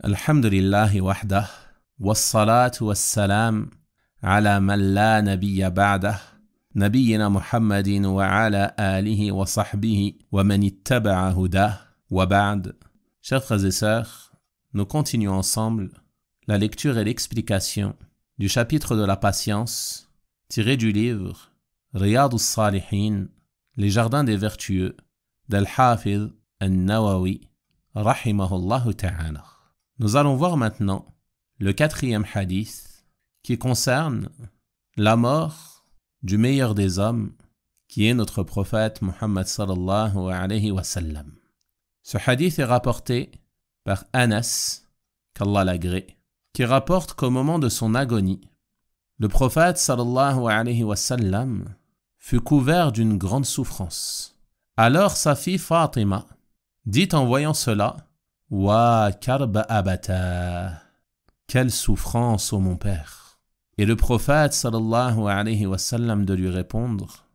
الحمد لله وحده والصلاة والسلام على من لا نبي بعده نبينا محمد وعلى آله وصحبه ومن اتبع هداه وبعد. Chers frères et sœurs, nous continuons ensemble la lecture et l'explication du chapitre de la patience tiré du livre Riyad al-Salihin, les jardins des vertueux d'Al-Hafiz al-Nawawi rahimahullah ta'ala. Nous allons voir maintenant le 4e hadith qui concerne la mort du meilleur des hommes qui est notre prophète Muhammad sallallahu alayhi wa sallam. Ce hadith est rapporté par Anas, qu'Allah l'agrée, qui rapporte qu'au moment de son agonie, le prophète sallallahu alayhi wa sallam fut couvert d'une grande souffrance. Alors sa fille Fatima dit en voyant cela: Wa karba abata, quelle souffrance, ô mon père. Et le prophète sallallahu alayhi wa sallam de lui répondre: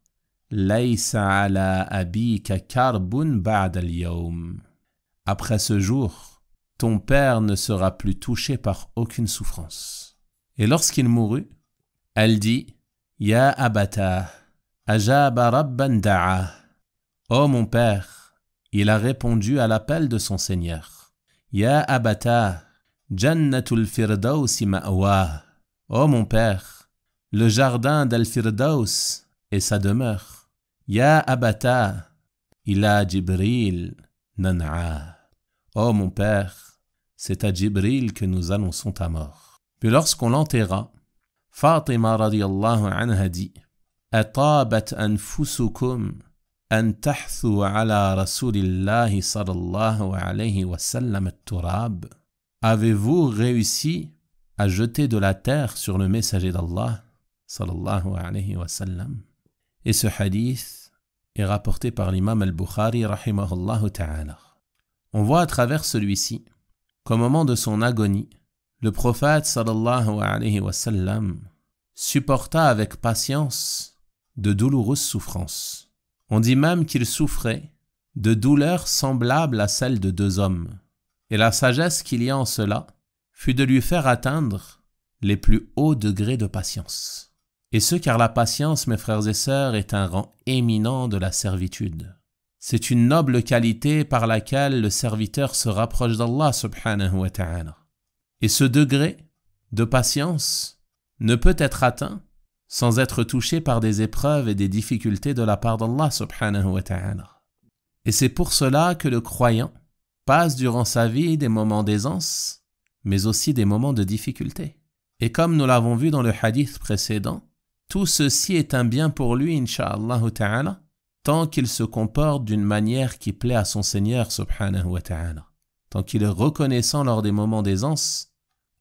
Laysa ala abika karbun ba'da al-yawm. Après ce jour, ton père ne sera plus touché par aucune souffrance. Et lorsqu'il mourut, elle dit: Ya abata, ajaba rabban da'a. Ô mon père, il a répondu à l'appel de son Seigneur. Ya abata, jannatul firdausi ma'wa. Ô mon père, le jardin d'Al-Firdaus est sa demeure. Ya abata, ila Jibril nan'a. Ô mon père, c'est à Jibril que nous annonçons ta mort. Puis lorsqu'on l'enterra, Fatima radiyallahu anha dit: Atabat anfusukum an tahthu ala rasulillahi sallallahu alayhi wa sallam at-turab. Avez-vous réussi à jeter de la terre sur le messager d'Allah sallallahu alayhi wa sallam? Et ce hadith est rapporté par l'imam al-Bukhari rahimahullah ta'ala. On voit à travers celui-ci qu'au moment de son agonie, le prophète sallallahu alayhi wa sallam supporta avec patience de douloureuses souffrances. On dit même qu'il souffrait de douleurs semblables à celles de deux hommes. Et la sagesse qu'il y a en cela fut de lui faire atteindre les plus hauts degrés de patience. Et ce car la patience, mes frères et sœurs, est un rang éminent de la servitude. C'est une noble qualité par laquelle le serviteur se rapproche d'Allah subhanahu wa ta'ala. Et ce degré de patience ne peut être atteint sans être touché par des épreuves et des difficultés de la part d'Allah subhanahu wa ta'ala. Et c'est pour cela que le croyant passe durant sa vie des moments d'aisance, mais aussi des moments de difficulté. Et comme nous l'avons vu dans le hadith précédent, tout ceci est un bien pour lui, insha'Allah ta'ala, tant qu'il se comporte d'une manière qui plaît à son Seigneur subhanahu wa ta'ala, tant qu'il est reconnaissant lors des moments d'aisance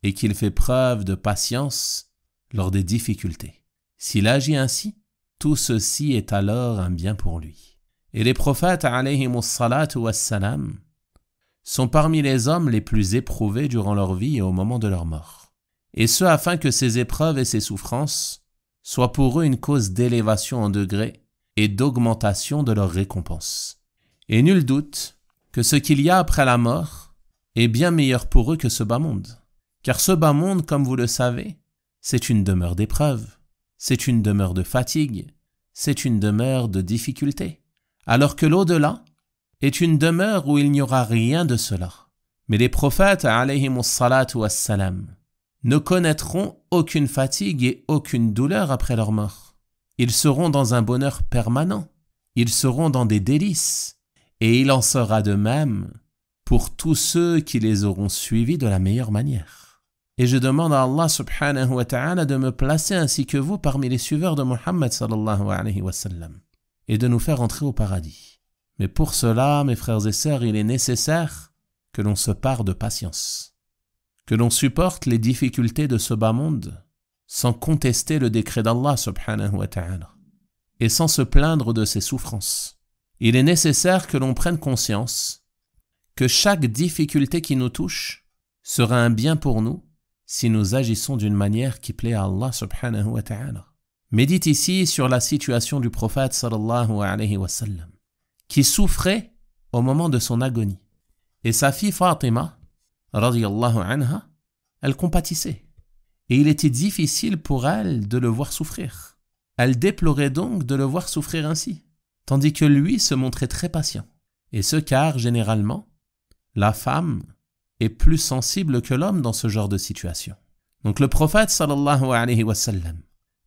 et qu'il fait preuve de patience lors des difficultés. S'il agit ainsi, tout ceci est alors un bien pour lui. Et les prophètes alayhimus salatu wassalam sont parmi les hommes les plus éprouvés durant leur vie et au moment de leur mort. Et ce afin que ces épreuves et ces souffrances soient pour eux une cause d'élévation en degré et d'augmentation de leur récompense. Et nul doute que ce qu'il y a après la mort est bien meilleur pour eux que ce bas monde. Car ce bas monde, comme vous le savez, c'est une demeure d'épreuve. C'est une demeure de fatigue, c'est une demeure de difficulté. Alors que l'au-delà est une demeure où il n'y aura rien de cela. Mais les prophètes, alayhimus salatu wassalam, ne connaîtront aucune fatigue et aucune douleur après leur mort. Ils seront dans un bonheur permanent, ils seront dans des délices, et il en sera de même pour tous ceux qui les auront suivis de la meilleure manière. Et je demande à Allah subhanahu wa ta'ala de me placer ainsi que vous parmi les suiveurs de Muhammad sallallahu alayhi wa sallam et de nous faire entrer au paradis. Mais pour cela, mes frères et sœurs, il est nécessaire que l'on se pare de patience, que l'on supporte les difficultés de ce bas monde sans contester le décret d'Allah subhanahu wa ta'ala et sans se plaindre de ses souffrances. Il est nécessaire que l'on prenne conscience que chaque difficulté qui nous touche sera un bien pour nous si nous agissons d'une manière qui plaît à Allah subhanahu wa ta'ala. Médite ici sur la situation du prophète sallallahu alayhi wa sallam, qui souffrait au moment de son agonie. Et sa fille Fatima radiyallahu anha, elle compatissait. Et il était difficile pour elle de le voir souffrir. Elle déplorait donc de le voir souffrir ainsi, tandis que lui se montrait très patient. Et ce car, généralement, la femme est plus sensible que l'homme dans ce genre de situation. Donc le prophète sallallahu alayhi wa sallam,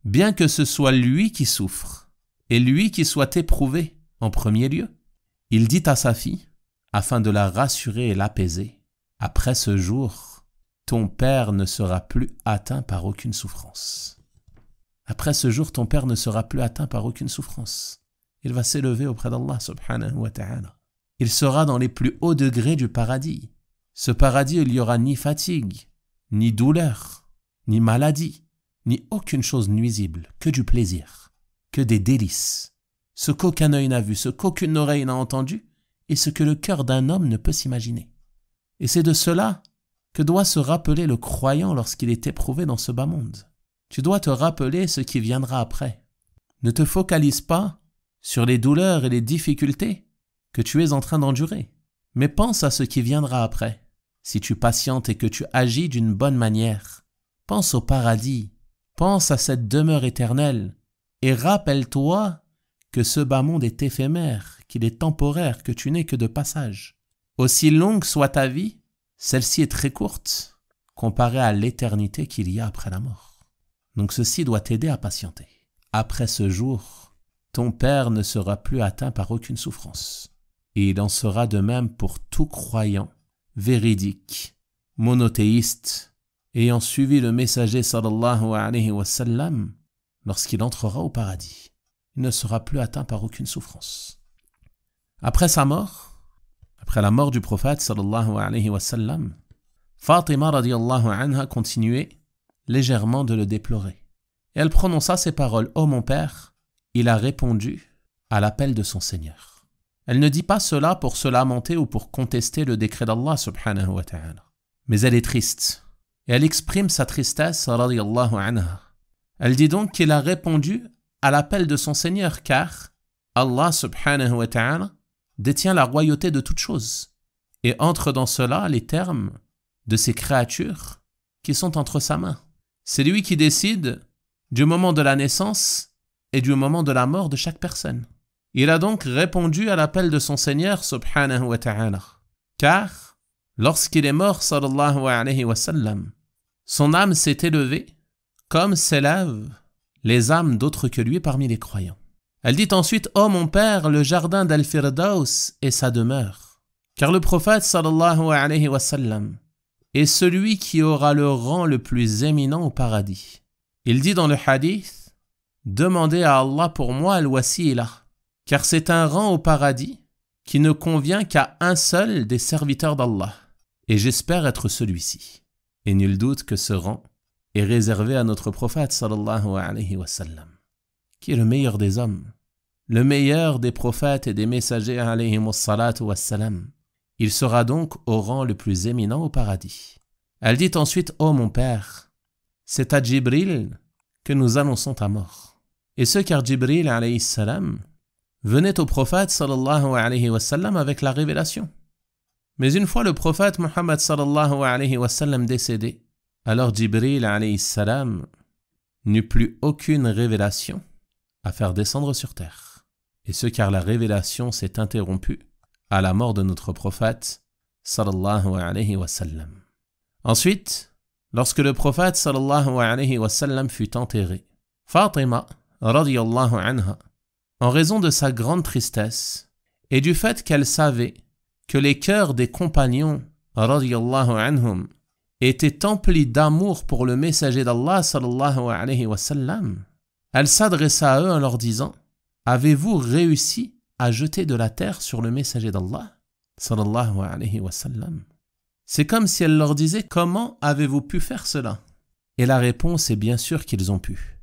bien que ce soit lui qui souffre et lui qui soit éprouvé en premier lieu, il dit à sa fille, afin de la rassurer et l'apaiser, « Après ce jour, ton père ne sera plus atteint par aucune souffrance. » Après ce jour, ton père ne sera plus atteint par aucune souffrance. Il va s'élever auprès d'Allah subhanahu wa ta'ala. Il sera dans les plus hauts degrés du paradis. Ce paradis, il n'y aura ni fatigue, ni douleur, ni maladie, ni aucune chose nuisible, que du plaisir, que des délices. Ce qu'aucun œil n'a vu, ce qu'aucune oreille n'a entendu, et ce que le cœur d'un homme ne peut s'imaginer. Et c'est de cela que doit se rappeler le croyant lorsqu'il est éprouvé dans ce bas monde. Tu dois te rappeler ce qui viendra après. Ne te focalise pas sur les douleurs et les difficultés que tu es en train d'endurer, mais pense à ce qui viendra après. Si tu patientes et que tu agis d'une bonne manière, pense au paradis, pense à cette demeure éternelle, et rappelle-toi que ce bas monde est éphémère, qu'il est temporaire, que tu n'es que de passage. Aussi longue soit ta vie, celle-ci est très courte, comparée à l'éternité qu'il y a après la mort. Donc ceci doit t'aider à patienter. Après ce jour, ton père ne sera plus atteint par aucune souffrance. Et il en sera de même pour tout croyant, véridique, monothéiste, ayant suivi le messager sallallahu alayhi wa sallam, lorsqu'il entrera au paradis. Il ne sera plus atteint par aucune souffrance. Après sa mort, après la mort du prophète sallallahu alayhi wa sallam, Fatima radiyallahu anha continuait légèrement de le déplorer. Et elle prononça ces paroles, « Ô mon père, il a répondu à l'appel de son Seigneur. » Elle ne dit pas cela pour se lamenter ou pour contester le décret d'Allah subhanahu wa ta'ala. Mais elle est triste. Et elle exprime sa tristesse, radiyallahu anha. Elle dit donc qu'il a répondu à l'appel de son Seigneur, car Allah subhanahu wa ta'ala détient la royauté de toutes choses. Et entre dans cela les termes de ses créatures qui sont entre sa main. C'est lui qui décide du moment de la naissance et du moment de la mort de chaque personne. Il a donc répondu à l'appel de son Seigneur subhanahu wa ta'ala. Car lorsqu'il est mort sallallahu alayhi wa sallam, son âme s'est élevée comme s'élèvent les âmes d'autres que lui parmi les croyants. Elle dit ensuite, « Ô mon père, le jardin d'Al-Firdaus est sa demeure. » Car le prophète sallallahu alayhi wa sallam est celui qui aura le rang le plus éminent au paradis. Il dit dans le hadith, « Demandez à Allah pour moi al-wasila, car c'est un rang au paradis qui ne convient qu'à un seul des serviteurs d'Allah, et j'espère être celui-ci. » Et nul doute que ce rang est réservé à notre prophète sallallahu alayhi wa sallam, qui est le meilleur des hommes, le meilleur des prophètes et des messagers alayhi wa sallam. Il sera donc au rang le plus éminent au paradis. Elle dit ensuite, « Ô mon père, c'est à Jibril que nous annonçons ta mort. » Et ce car Jibril alayhi salam venait au prophète sallallahu alayhi wa sallam avec la révélation. Mais une fois le prophète Muhammad sallallahu alayhi wa sallam décédé, alors Jibril alayhi salam n'eut plus aucune révélation à faire descendre sur terre. Et ce car la révélation s'est interrompue à la mort de notre prophète sallallahu alayhi wa sallam. Ensuite, lorsque le prophète sallallahu alayhi wa sallam fut enterré, Fatima radiyallahu anha, en raison de sa grande tristesse et du fait qu'elle savait que les cœurs des compagnons radiyallahu anhum étaient emplis d'amour pour le messager d'Allah sallallahu alayhi wa sallam, elle s'adressa à eux en leur disant, « Avez-vous réussi à jeter de la terre sur le messager d'Allah sallallahu alayhi wa sallam ?» C'est comme si elle leur disait, « Comment avez-vous pu faire cela ?» Et la réponse est bien sûr qu'ils ont pu.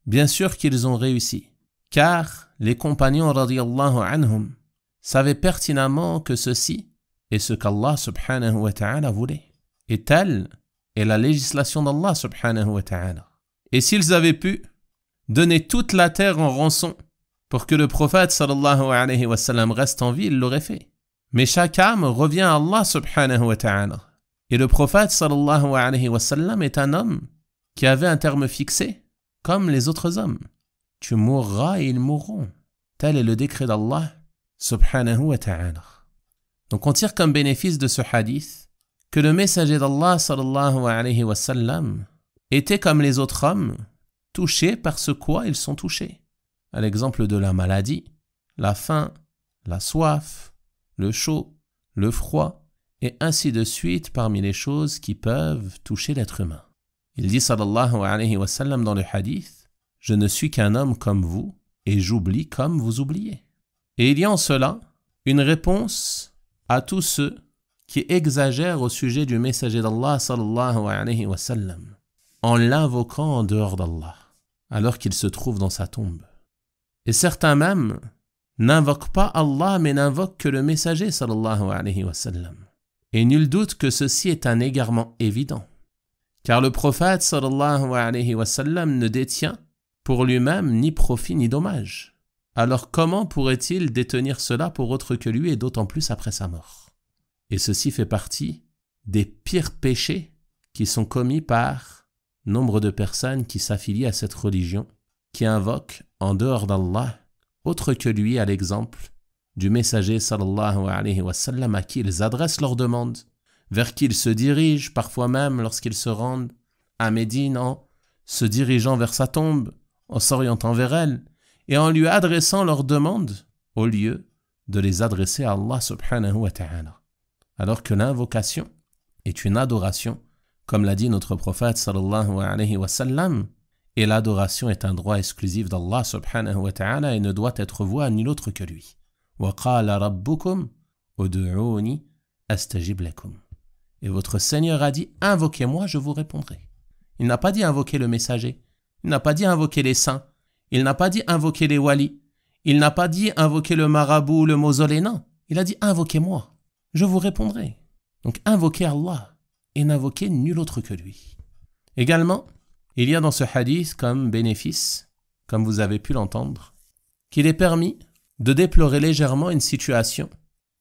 Bien sûr qu'ils ont réussi. Car les compagnons radiyallahu anhum savaient pertinemment que ceci est ce qu'Allah subhanahu wa ta'ala voulait. Et telle est la législation d'Allah subhanahu wa ta'ala. Et s'ils avaient pu donner toute la terre en rançon pour que le prophète sallallahu alayhi wa sallam reste en vie, il l'aurait fait. Mais chaque âme revient à Allah subhanahu wa ta'ala. Et le prophète sallallahu alayhi wa sallam est un homme qui avait un terme fixé, comme les autres hommes. Tu mourras et ils mourront. Tel est le décret d'Allah subhanahu wa ta'ala. Donc on tire comme bénéfice de ce hadith que le messager d'Allah sallallahu alayhi wa sallam était comme les autres hommes, touchés par ce quoi ils sont touchés. À l'exemple de la maladie, la faim, la soif, le chaud, le froid, et ainsi de suite parmi les choses qui peuvent toucher l'être humain. Il dit sallallahu alayhi wa sallam dans le hadith, « Je ne suis qu'un homme comme vous, et j'oublie comme vous oubliez. » Et il y a en cela une réponse à tous ceux qui exagèrent au sujet du messager d'Allah sallallahu alayhi wa sallam, en l'invoquant en dehors d'Allah, alors qu'il se trouve dans sa tombe. Et certains même n'invoquent pas Allah, mais n'invoquent que le messager sallallahu alayhi wa sallam. Et nul doute que ceci est un égarement évident, car le prophète sallallahu alayhi wa sallam ne détient pour lui-même ni profit ni dommage. Alors comment pourrait-il détenir cela pour autre que lui et d'autant plus après sa mort? Et ceci fait partie des pires péchés qui sont commis par nombre de personnes qui s'affilient à cette religion, qui invoquent en dehors d'Allah autre que lui, à l'exemple du messager sallallahu alayhi wa sallam à qui ils adressent leurs demandes, vers qui ils se dirigent, parfois même lorsqu'ils se rendent à Médine en se dirigeant vers sa tombe, en s'orientant vers elle et en lui adressant leurs demandes au lieu de les adresser à Allah subhanahu wa ta'ala. Alors que l'invocation est une adoration, comme l'a dit notre prophète sallallahu alayhi wa sallam, et l'adoration est un droit exclusif d'Allah subhanahu wa ta'ala et ne doit être voué à nul autre que lui. وَقَالَ رَبُّكُمْ أُدْعُونِي أَسْتَجِبْ لَكُمْ. Et votre Seigneur a dit, invoquez-moi, je vous répondrai. Il n'a pas dit invoquer le messager, il n'a pas dit invoquer les saints, il n'a pas dit invoquer les walis, il n'a pas dit invoquer le marabout, le mausolée, non. Il a dit invoquez-moi, je vous répondrai. Donc invoquez Allah et n'invoquez nul autre que lui. Également, il y a dans ce hadith comme bénéfice, comme vous avez pu l'entendre, qu'il est permis de déplorer légèrement une situation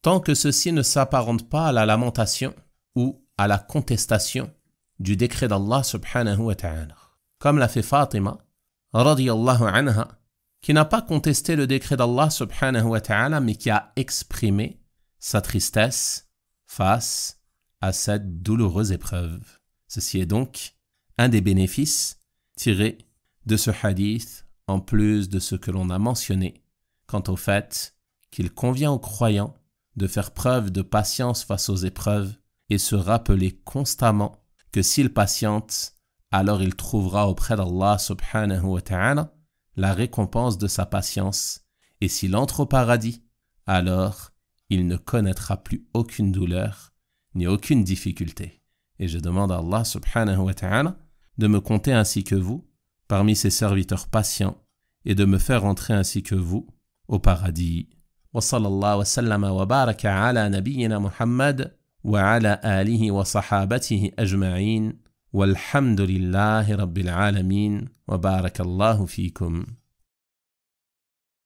tant que ceci ne s'apparente pas à la lamentation ou à la contestation du décret d'Allah subhanahu wa ta'ala. Comme l'a fait Fatima, radiyallahu anha, qui n'a pas contesté le décret d'Allah subhanahu wa ta'ala, mais qui a exprimé sa tristesse face à cette douloureuse épreuve. Ceci est donc un des bénéfices tirés de ce hadith, en plus de ce que l'on a mentionné, quant au fait qu'il convient aux croyants de faire preuve de patience face aux épreuves et se rappeler constamment que s'il patiente, alors il trouvera auprès d'Allah subhanahu wa ta'ala la récompense de sa patience, et s'il entre au paradis, alors il ne connaîtra plus aucune douleur ni aucune difficulté. Et je demande à Allah subhanahu wa ta'ala de me compter ainsi que vous parmi ses serviteurs patients et de me faire entrer ainsi que vous au paradis. Wa sallallahu wa sallama wa baraka ala nabiyyina Muhammad wa ala alihi wa sahabatihi ajma'in walhamdulillahi rabbil alamin wa barakallahu fikum.